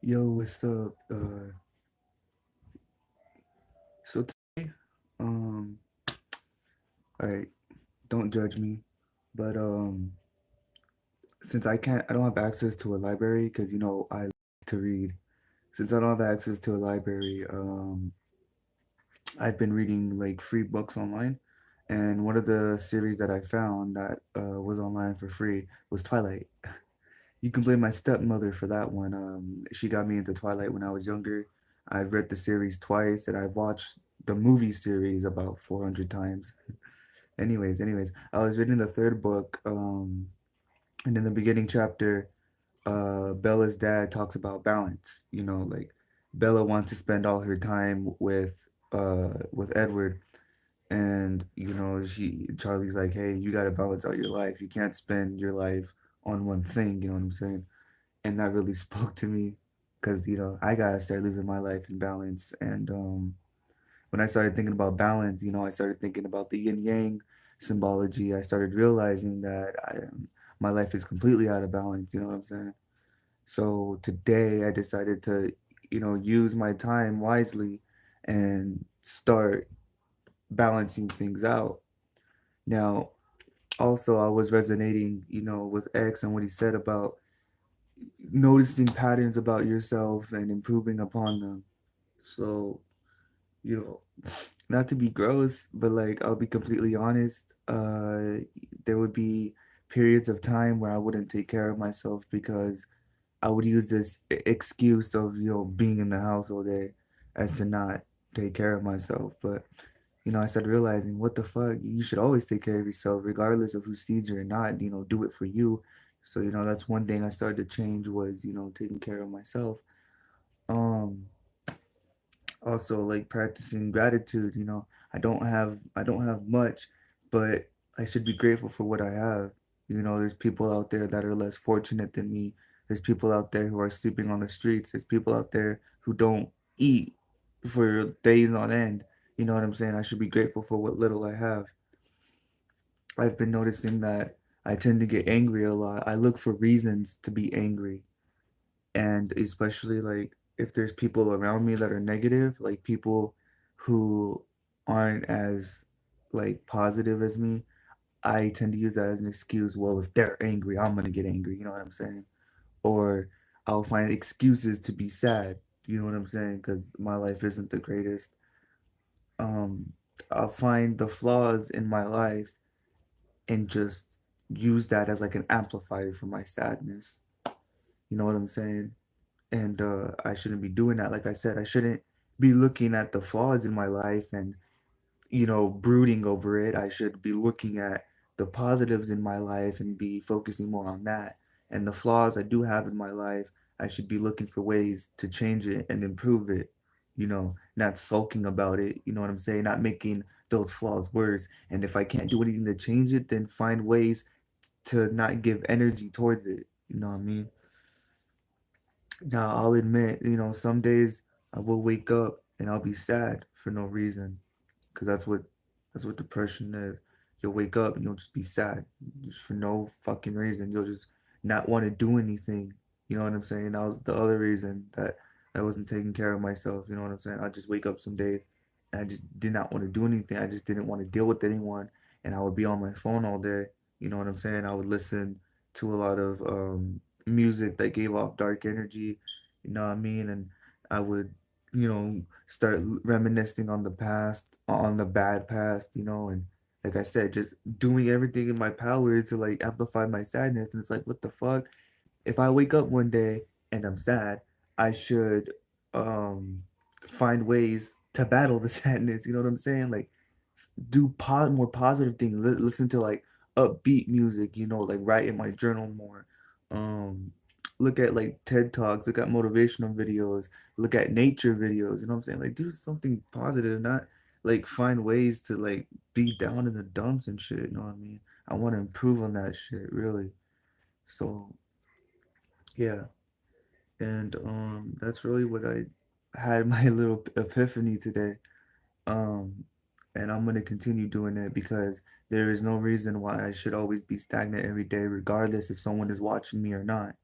Yo, what's up? So today, all right, don't judge me, but since I don't have access to a library because I like to read. Since I don't have access to a library, I've been reading like free books online, and one of the series that I found that was online for free was Twilight. You can blame my stepmother for that one. She got me into Twilight when I was younger. I've read the series twice, and I've watched the movie series about 400 times. Anyways, I was reading the third book, and in the beginning chapter, Bella's dad talks about balance. Like Bella wants to spend all her time with Edward, and she Charlie's like, hey, you got to balance out your life. You can't spend your life on one thing. You know what I'm saying? And that really spoke to me because I gotta start living my life in balance. And when I started thinking about balance, I started thinking about the yin yang symbology. I started realizing that my life is completely out of balance. You know what I'm saying? So today I decided to use my time wisely and start balancing things out. Now, also I was resonating with X and what he said about noticing patterns about yourself and improving upon them. So, you know, not to be gross, but like I'll be completely honest, there would be periods of time where I wouldn't take care of myself because I would use this excuse of, being in the house all day as to not take care of myself. But, I started realizing what the fuck, you should always take care of yourself, regardless of who sees you or not, do it for you. So, that's one thing I started to change was, taking care of myself. Um, Also like practicing gratitude, I don't have much, but I should be grateful for what I have. There's people out there that are less fortunate than me. There's people out there who are sleeping on the streets. There's people out there who don't eat for days on end. You know what I'm saying? I should be grateful for what little I have. I've been noticing that I tend to get angry a lot. I look for reasons to be angry, and especially like if there's people around me that are negative, like people who aren't as like positive as me, I tend to use that as an excuse. Well, if they're angry, I'm gonna get angry. You know what I'm saying? Or I'll find excuses to be sad. You know what I'm saying? Because my life isn't the greatest. Um, I'll find the flaws in my life and just use that as like an amplifier for my sadness. You know what I'm saying? And I shouldn't be doing that. Like I said, I shouldn't be looking at the flaws in my life and brooding over it. I should be looking at the positives in my life and be focusing more on that. And the flaws I do have in my life, I should be looking for ways to change it and improve it. Not sulking about it. You know what I'm saying? Not making those flaws worse. And if I can't do anything to change it, then find ways to not give energy towards it. You know what I mean? Now, I'll admit, some days I will wake up and I'll be sad for no reason, because that's what depression is. You'll wake up and you'll just be sad, just for no fucking reason. You'll just not want to do anything. You know what I'm saying? That was the other reason that I wasn't taking care of myself. You know what I'm saying? I just wake up some days and I just did not want to do anything. I just didn't want to deal with anyone, and I would be on my phone all day. You know what I'm saying? I would listen to a lot of music that gave off dark energy. You know what I mean? And I would, start reminiscing on the past, on the bad past, and like I said, just doing everything in my power to like amplify my sadness. And it's like, what the fuck? If I wake up one day and I'm sad, I should um find ways to battle the sadness. You know what I'm saying? Like do more positive things. Listen to like upbeat music. Like write in my journal more. Um, Look at like TED Talks. Look at motivational videos. Look at nature videos. You know what I'm saying? Like do something positive, not like find ways to like be down in the dumps and shit. You know what I mean? I want to improve on that shit really. So yeah, and that's really what I had my little epiphany today. Um, and I'm gonna continue doing it because there is no reason why I should always be stagnant every day, regardless if someone is watching me or not.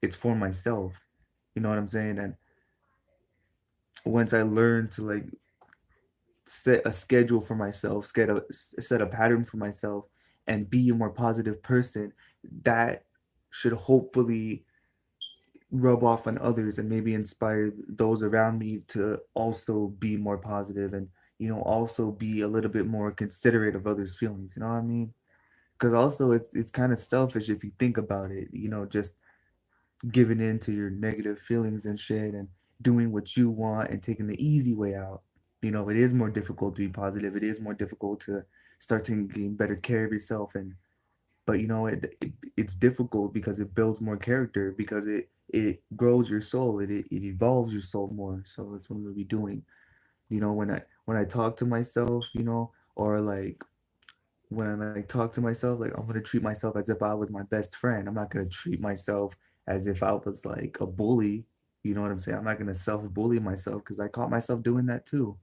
It's for myself. You know what I'm saying? And once I learned to like set a schedule for myself, set a pattern for myself, and be a more positive person, that should hopefully rub off on others and maybe inspire those around me to also be more positive and also be a little bit more considerate of others' feelings. You know what I mean? Because also it's kind of selfish if you think about it. Just giving in to your negative feelings and shit and doing what you want and taking the easy way out. It is more difficult to be positive. It is more difficult to start taking better care of yourself. But it's difficult because it builds more character, because it grows your soul. It evolves your soul more. So that's what we'll be doing. When I talk to myself, or like when I like talk to myself, like I'm gonna treat myself as if I was my best friend. I'm not gonna treat myself as if I was like a bully. You know what I'm saying? I'm not gonna self-bully myself because I caught myself doing that too.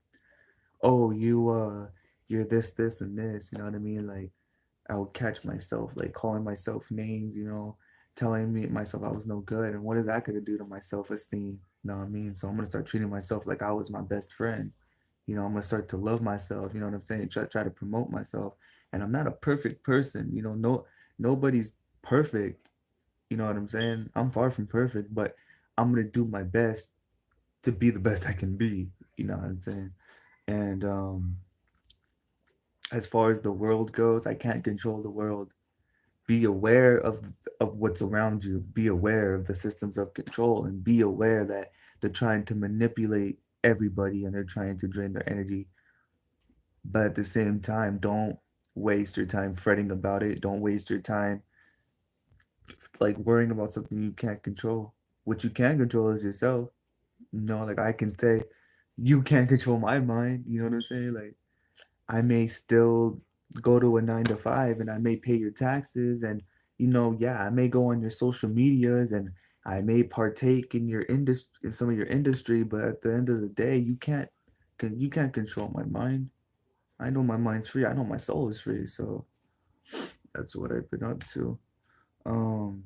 Oh, you're this, and this. You know what I mean? Like I would catch myself like calling myself names. Telling me myself I was no good, and what is that gonna do to my self-esteem? You know what I mean? So I'm gonna start treating myself like I was my best friend. I'm gonna start to love myself. You know what I'm saying? Try to promote myself. And I'm not a perfect person. No, nobody's perfect. You know what I'm saying? I'm far from perfect, but I'm gonna do my best to be the best I can be. You know what I'm saying? And as far as the world goes, I can't control the world. Be aware of what's around you. Be aware of the systems of control, and be aware that they're trying to manipulate everybody and they're trying to drain their energy. But at the same time, don't waste your time fretting about it. Don't waste your time like worrying about something you can't control. What you can control is yourself. Like I can say, you can't control my mind. You know what I'm saying? Like I may still go to a 9 to 5 and I may pay your taxes, and yeah, I may go on your social medias and I may partake in your industry, in some of your industry, but at the end of the day, you can't control my mind. I know my mind's free. I know my soul is free. So that's what I've been up to. Um,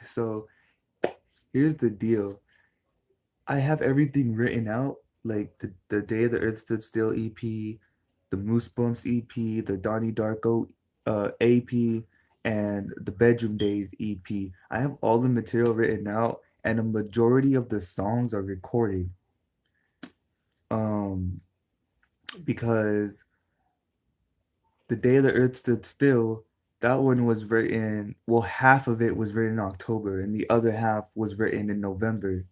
so here's the deal. I have everything written out, like the Day the Earth Stood Still EP, the Moose Bumps EP, the Donnie Darko AP, and the Bedroom Days EP. I have all the material written out, and a majority of the songs are recorded. Um, because the Day the Earth Stood Still, that one was written, well, half of it was written in October, and the other half was written in November.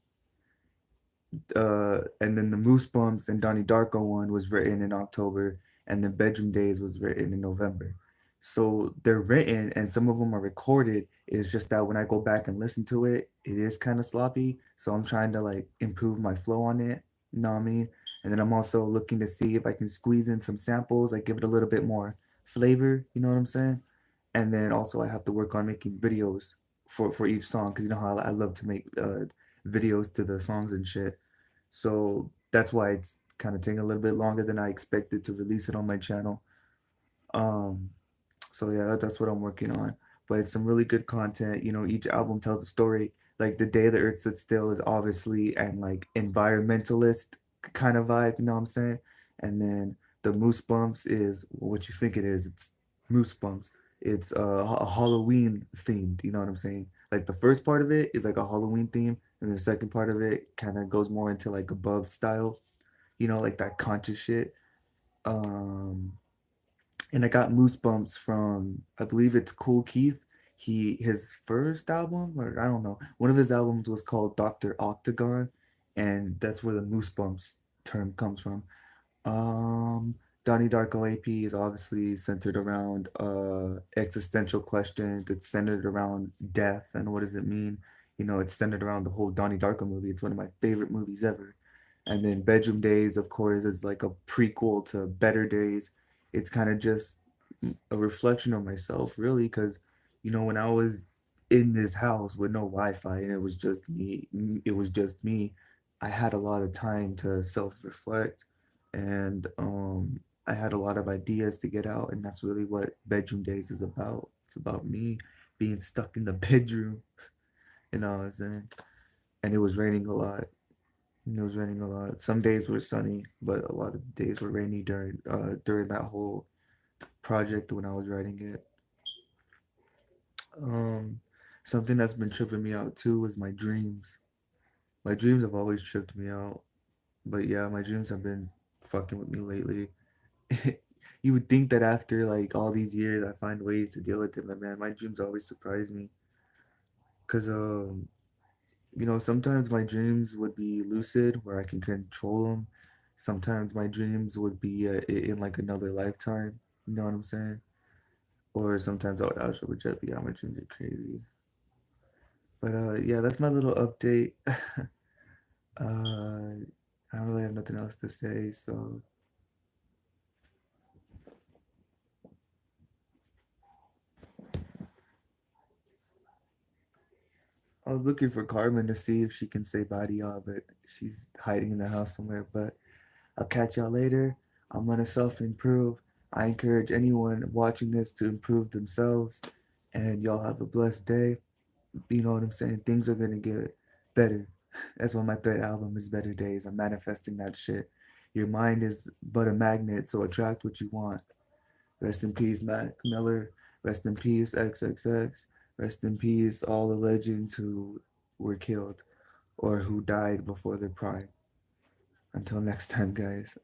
And then the Moose Bumps and Donnie Darko one was written in October, and the Bedroom Days was written in November. So they're written, and some of them are recorded. It's just that when I go back and listen to it, it is kind of sloppy. So I'm trying to like improve my flow on it. You know what I mean? And then I'm also looking to see if I can squeeze in some samples, like give it a little bit more flavor. You know what I'm saying? And then also I have to work on making videos for each song, because you know how I love to make videos to the songs and shit. So that's why it's kind of taking a little bit longer than I expected to release it on my channel. Um, so yeah, that's what I'm working on. But it's some really good content. Each album tells a story. Like The Day the Earth Stood Still is obviously and like environmentalist kind of vibe, you know what I'm saying? And then the Moose Bumps is what you think it is. It's Moose Bumps. It's a Halloween themed, you know what I'm saying? Like the first part of it is like a Halloween theme, and the second part of it kind of goes more into like above style, like that conscious shit. Um, and I got Moose Bumps from, I believe it's Cool Keith. His first album, or I don't know, one of his albums was called Dr. Octagon, and that's where the Moose Bumps term comes from. Um, Donnie Darko AP is obviously centered around existential questions. It's centered around death and what does it mean. It's centered around the whole Donnie Darko movie. It's one of my favorite movies ever. And then Bedroom Days, of course, is like a prequel to Better Days. It's kind of just a reflection of myself, really, because when I was in this house with no Wi-Fi and it was just me, I had a lot of time to self-reflect, and I had a lot of ideas to get out, and that's really what Bedroom Days is about. It's about me being stuck in the bedroom, you know what I'm saying? and it was raining a lot. It was raining a lot. Some days were sunny, but a lot of days were rainy during that whole project when I was writing it. Um, Something that's been tripping me out too was my dreams. My dreams have always tripped me out, but yeah, my dreams have been fucking with me lately. You would think that after like all these years, I find ways to deal with it, but man, my dreams always surprise me. Cause sometimes my dreams would be lucid, where I can control them. Sometimes my dreams would be in like another lifetime. You know what I'm saying? Or sometimes I would actually project. Yeah, my dreams are crazy. But yeah, that's my little update. I don't really have nothing else to say, so I was looking for Carmen to see if she can say bye to y'all, but she's hiding in the house somewhere. But I'll catch y'all later. I'm gonna self improve. I encourage anyone watching this to improve themselves, and y'all have a blessed day. You know what I'm saying? Things are gonna get better. That's why my third album is Better Days. I'm manifesting that shit. Your mind is but a magnet, so attract what you want. Rest in peace, Mac Miller. Rest in peace, XXX. Rest in peace, all the legends who were killed or who died before their prime. Until next time, guys.